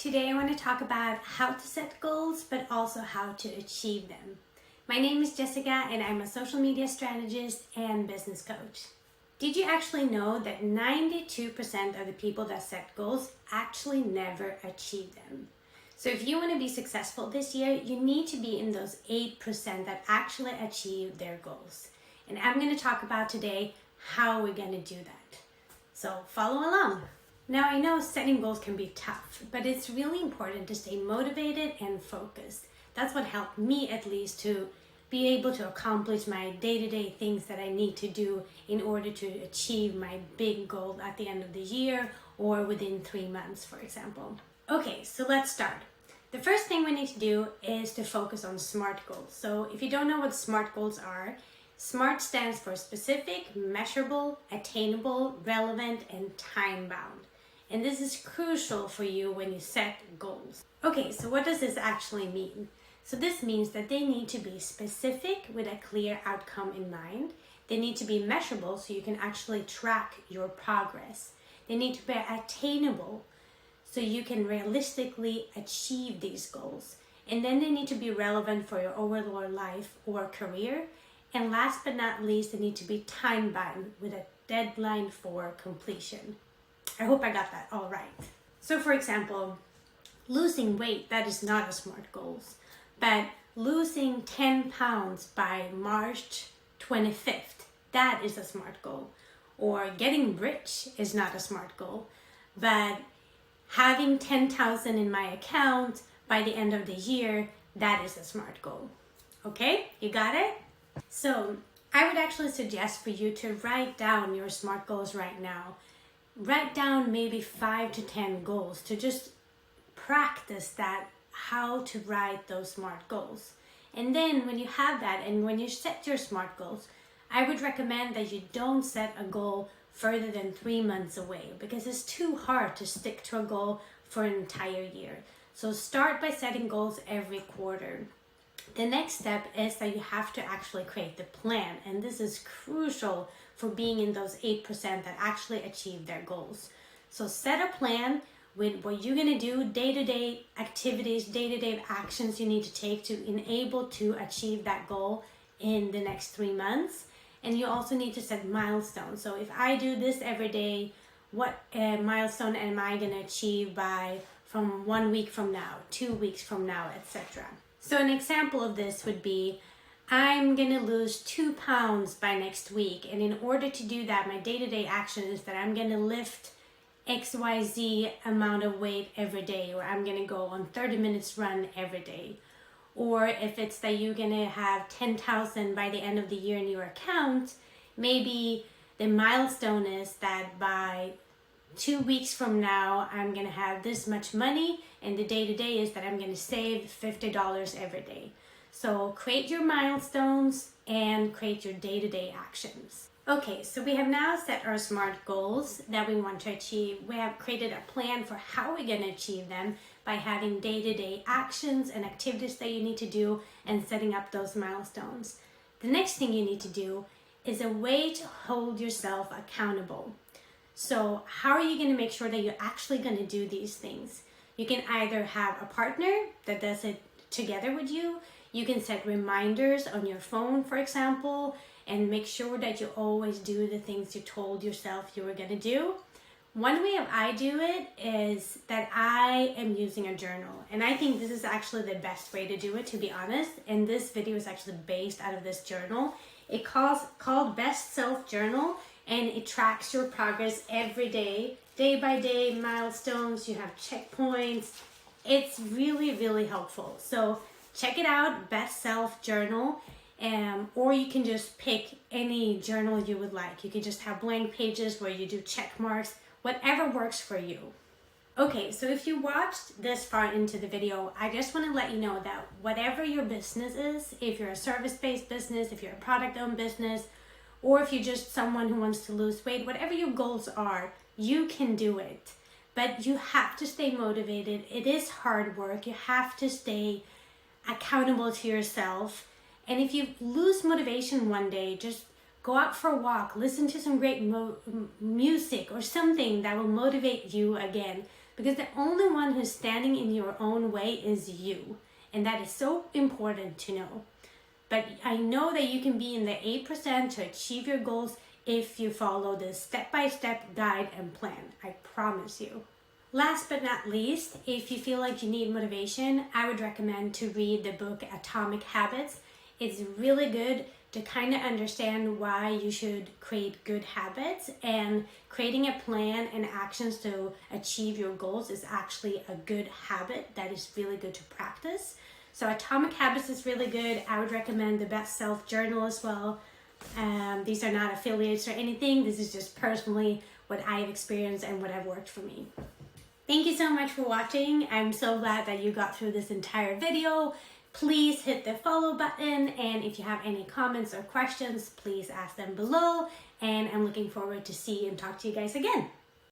Today I want to talk about how to set goals, but also how to achieve them. My name is Jessica and I'm a social media strategist and business coach. Did you actually know that 92% of the people that set goals actually never achieve them? So if you want to be successful this year, you need to be in those 8% that actually achieve their goals. And I'm going to talk about today how we're going to do that. So follow along. Now I know setting goals can be tough, but it's really important to stay motivated and focused. That's what helped me at least to be able to accomplish my day-to-day things that I need to do in order to achieve my big goal at the end of the year or within 3 months, for example. Okay, so let's start. The first thing we need to do is to focus on SMART goals. So if you don't know what SMART goals are, SMART stands for specific, measurable, attainable, relevant, and time-bound. And this is crucial for you when you set goals. Okay, so what does this actually mean? So this means that they need to be specific with a clear outcome in mind. They need to be measurable so you can actually track your progress. They need to be attainable so you can realistically achieve these goals. And then they need to be relevant for your overall life or career. And last but not least, they need to be time-bound with a deadline for completion. I hope I got that all right. So for example, losing weight, that is not a SMART goal. But losing 10 pounds by March 25th, that is a SMART goal. Or getting rich is not a SMART goal. But having 10,000 in my account by the end of the year, that is a SMART goal. Okay, you got it? So I would actually suggest for you to write down your SMART goals right now. Write down maybe 5 to 10 goals to just practice that, how to write those SMART goals. And then when you have that and when you set your SMART goals, I would recommend that you don't set a goal further than 3 months away because it's too hard to stick to a goal for an entire year. So start by setting goals every quarter. The next step is that you have to actually create the plan, and this is crucial for being in those 8% that actually achieve their goals. So set a plan with what you're going to do, day-to-day activities, day-to-day actions you need to take to enable to achieve that goal in the next 3 months. And you also need to set milestones. So if I do this every day, what milestone am I going to achieve from 1 week from now, 2 weeks from now, etc. So an example of this would be, I'm going to lose 2 pounds by next week. And in order to do that, my day-to-day action is that I'm going to lift XYZ amount of weight every day, or I'm going to go on 30 minutes run every day. Or if it's that you're going to have 10,000 by the end of the year in your account, maybe the milestone is that by 2 weeks from now, I'm going to have this much money, and the day-to-day is that I'm going to save $50 every day. So create your milestones and create your day-to-day actions. Okay, so we have now set our SMART goals that we want to achieve. We have created a plan for how we're going to achieve them by having day-to-day actions and activities that you need to do and setting up those milestones. The next thing you need to do is a way to hold yourself accountable. So how are you going to make sure that you're actually going to do these things? You can either have a partner that does it together with you. You can set reminders on your phone, for example, and make sure that you always do the things you told yourself you were going to do. One way I do it is that I am using a journal. And I think this is actually the best way to do it, to be honest. And this video is actually based out of this journal. It's called Best Self Journal. And it tracks your progress every day by day, milestones, you have checkpoints. It's really, really helpful. So check it out, Best Self Journal. Or you can just pick any journal you would like. You can just have blank pages where you do check marks, whatever works for you. Okay, so if you watched this far into the video, I just want to let you know that whatever your business is, if you're a service-based business, if you're a product-owned business, or if you're just someone who wants to lose weight, whatever your goals are, you can do it. But you have to stay motivated. It is hard work. You have to stay accountable to yourself. And if you lose motivation one day, just go out for a walk, listen to some great music or something that will motivate you again. because the only one who's standing in your own way is you. And that is so important to know. But I know that you can be in the 8% to achieve your goals if you follow this step-by-step guide and plan. I promise you. Last but not least, if you feel like you need motivation, I would recommend to read the book Atomic Habits. It's really good to kind of understand why you should create good habits, and creating a plan and actions to achieve your goals is actually a good habit that is really good to practice. So Atomic Habits is really good. I would recommend the Best Self Journal as well. These are not affiliates or anything. This is just personally what I have experienced and what have worked for me. Thank you so much for watching. I'm so glad that you got through this entire video. Please hit the follow button, and if you have any comments or questions, please ask them below, and I'm looking forward to see and talk to you guys again.